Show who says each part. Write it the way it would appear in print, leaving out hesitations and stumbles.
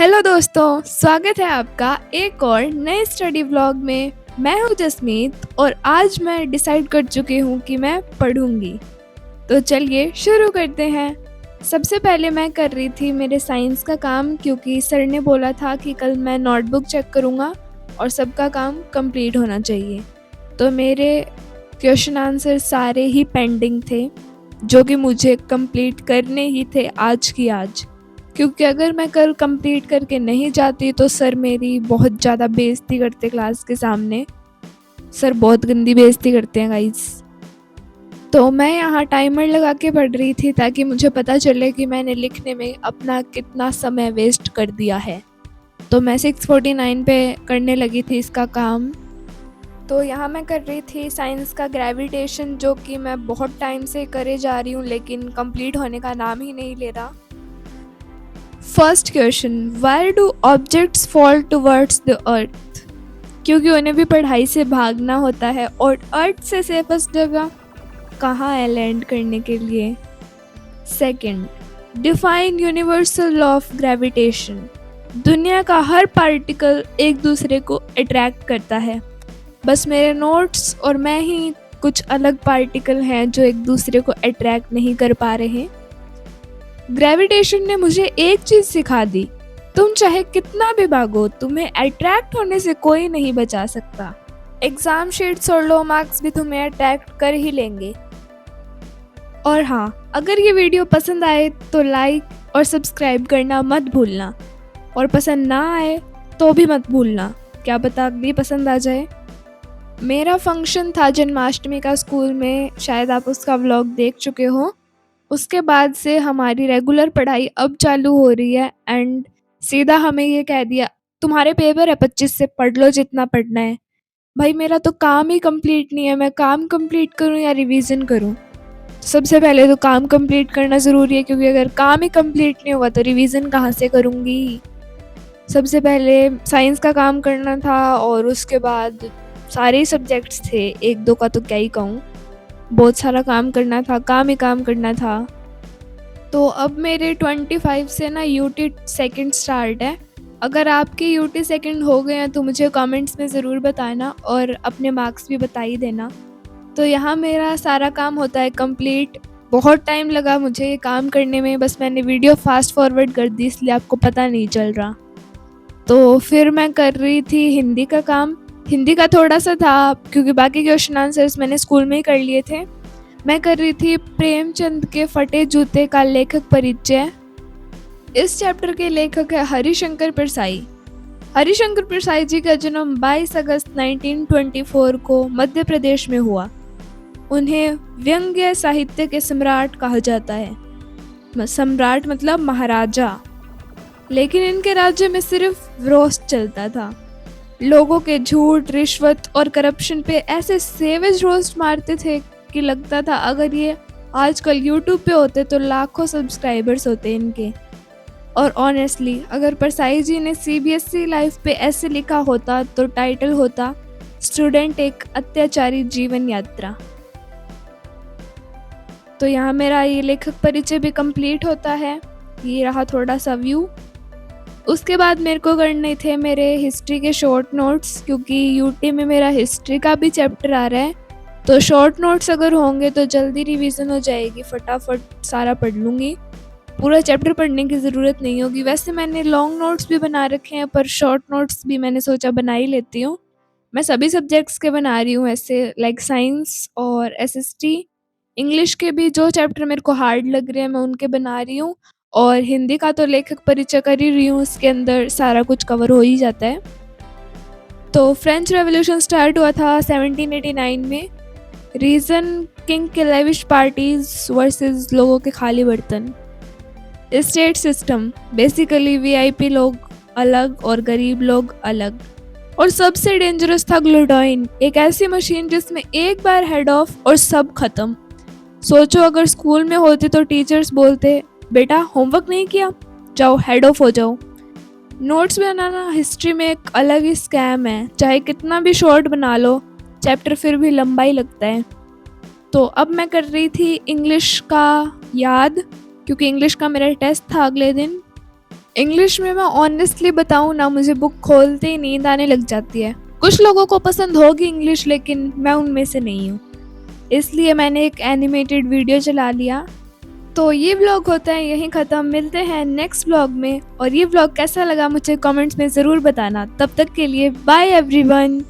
Speaker 1: Hello दोस्तों, स्वागत है आपका एक और नए स्टडी व्लॉग में। मैं हूँ जसमीत और आज मैं डिसाइड कर चुकी हूँ कि मैं पढ़ूंगी। तो चलिए शुरू करते हैं। सबसे पहले मैं कर रही थी मेरे साइंस का काम, क्योंकि सर ने बोला था कि कल मैं नोटबुक चेक करूँगा और सबका काम कंप्लीट होना चाहिए। तो मेरे क्वेश्चन आंसर सारे ही पेंडिंग थे, जो कि मुझे कंप्लीट करने ही थे आज की आज, क्योंकि अगर मैं कल कंप्लीट करके नहीं जाती तो सर मेरी बहुत ज़्यादा बेइज्जती करते क्लास के सामने। सर बहुत गंदी बेइज्जती करते हैं गाइस। तो मैं यहाँ टाइमर लगा के पढ़ रही थी ताकि मुझे पता चले कि मैंने लिखने में अपना कितना समय वेस्ट कर दिया है। तो मैं 6:49 पे करने लगी थी इसका काम। तो यहाँ मैं कर रही थी साइंस का ग्रेविटेशन, जो कि मैं बहुत टाइम से करे जा रही हूँ लेकिन कंप्लीट होने का नाम ही नहीं ले रहा। First question, why do objects fall towards the earth? क्योंकि उन्हें भी पढ़ाई से भागना होता है और अर्थ से सेफेस्ट जगह कहाँ है लैंड करने के लिए। Second, define universal law of gravitation. दुनिया का हर पार्टिकल एक दूसरे को अट्रैक्ट करता है, बस मेरे नोट्स और मैं ही कुछ अलग पार्टिकल हैं जो एक दूसरे को अट्रैक्ट नहीं कर पा रहे। ग्रेविटेशन ने मुझे एक चीज सिखा दी, तुम चाहे कितना भी भागो, तुम्हें अट्रैक्ट होने से कोई नहीं बचा सकता। एग्जाम शीट्स और लो मार्क्स भी तुम्हें अट्रैक्ट कर ही लेंगे। और हाँ, अगर ये वीडियो पसंद आए तो लाइक और सब्सक्राइब करना मत भूलना, और पसंद ना आए तो भी मत भूलना, क्या पता अगली पसंद आ जाए। मेरा फंक्शन था जन्माष्टमी का स्कूल में, शायद आप उसका व्लॉग देख चुके हो। उसके बाद से हमारी रेगुलर पढ़ाई अब चालू हो रही है एंड सीधा हमें ये कह दिया, तुम्हारे पेपर है 25 से, पढ़ लो जितना पढ़ना है। भाई मेरा तो काम ही कंप्लीट नहीं है, मैं काम कंप्लीट करूं या रिवीजन करूं? सबसे पहले तो काम कंप्लीट करना ज़रूरी है, क्योंकि अगर काम ही कंप्लीट नहीं हुआ तो रिवीजन कहाँ से करूँगी। सबसे पहले साइंस का काम करना था और उसके बाद सारे ही सब्जेक्ट्स थे, एक दो का तो क्या ही कहूँ, बहुत सारा काम करना था, काम ही काम करना था। तो अब मेरे 25 से ना यूटी सेकंड स्टार्ट है। अगर आपके यूटी सेकंड हो गए हैं तो मुझे कमेंट्स में ज़रूर बताना और अपने मार्क्स भी बता ही देना। तो यहाँ मेरा सारा काम होता है कंप्लीट। बहुत टाइम लगा मुझे ये काम करने में, बस मैंने वीडियो फास्ट फॉरवर्ड कर दी इसलिए आपको पता नहीं चल रहा। तो फिर मैं कर रही थी हिंदी का काम। हिंदी का थोड़ा सा था, क्योंकि बाकी क्वेश्चन आंसर्स मैंने स्कूल में ही कर लिए थे। मैं कर रही थी प्रेमचंद के फटे जूते का लेखक परिचय। इस चैप्टर के लेखक है हरिशंकर परसाई। हरिशंकर परसाई जी का जन्म 22 अगस्त 1924 को मध्य प्रदेश में हुआ। उन्हें व्यंग्य साहित्य के सम्राट कहा जाता है। सम्राट मतलब महाराजा। लेकिन इनके राज्य में सिर्फ रोस्ट चलता था। लोगों के झूठ, रिश्वत और करप्शन पे ऐसे सेवेज रोस्ट मारते थे कि लगता था अगर ये आजकल यूट्यूब पे होते तो लाखों सब्सक्राइबर्स होते इनके। और ऑनेस्टली अगर परसाई जी ने सीबीएसई लाइफ पे ऐसे लिखा होता तो टाइटल होता स्टूडेंट एक अत्याचारी जीवन यात्रा। तो यहाँ मेरा ये लेखक परिचय भी कंप्लीट होता है। ये रहा थोड़ा सा व्यू। उसके बाद मेरे को करने थे मेरे हिस्ट्री के शॉर्ट नोट्स, क्योंकि यूटी में मेरा हिस्ट्री का भी चैप्टर आ रहा है। तो शॉर्ट नोट्स अगर होंगे तो जल्दी रिवीजन हो जाएगी, फटाफट सारा पढ़ लूँगी, पूरा चैप्टर पढ़ने की ज़रूरत नहीं होगी। वैसे मैंने लॉन्ग नोट्स भी बना रखे हैं, पर शॉर्ट नोट्स भी मैंने सोचा बना ही लेती हूँ। मैं सभी सब्जेक्ट्स के बना रही हूँ ऐसे, लाइक साइंस और एसएसटी। इंग्लिश के भी जो चैप्टर मेरे को हार्ड लग रहे हैं मैं उनके बना रही हूँ, और हिंदी का तो लेखक परिचय कर ही रही हूँ, उसके अंदर सारा कुछ कवर हो ही जाता है। तो फ्रेंच रेवोल्यूशन स्टार्ट हुआ था 1789 में। रीज़न किंग के लेविश पार्टीज वर्सेस लोगों के खाली बर्तन। स्टेट सिस्टम, बेसिकली वीआईपी लोग अलग और गरीब लोग अलग। और सबसे डेंजरस था ग्लूटोइन, एक ऐसी मशीन जिसमें एक बार हेड ऑफ और सब खत्म। सोचो अगर स्कूल में होती तो टीचर्स बोलते बेटा होमवर्क नहीं किया, जाओ हेड ऑफ हो जाओ। नोट्स बनाना हिस्ट्री में एक अलग ही स्कैम है, चाहे कितना भी शॉर्ट बना लो चैप्टर फिर भी लंबा ही लगता है। तो अब मैं कर रही थी इंग्लिश का याद, क्योंकि इंग्लिश का मेरा टेस्ट था अगले दिन। इंग्लिश में मैं ऑनेस्टली बताऊँ ना, मुझे बुक खोलते ही नींद आने लग जाती है। कुछ लोगों को पसंद होगी इंग्लिश, लेकिन मैं उनमें से नहीं हूँ। इसलिए मैंने एक एनिमेटेड वीडियो चला लिया। तो ये व्लॉग होता है यहीं ख़त्म। मिलते हैं नेक्स्ट व्लॉग में, और ये व्लॉग कैसा लगा मुझे कमेंट्स में ज़रूर बताना। तब तक के लिए बाय एवरीवन।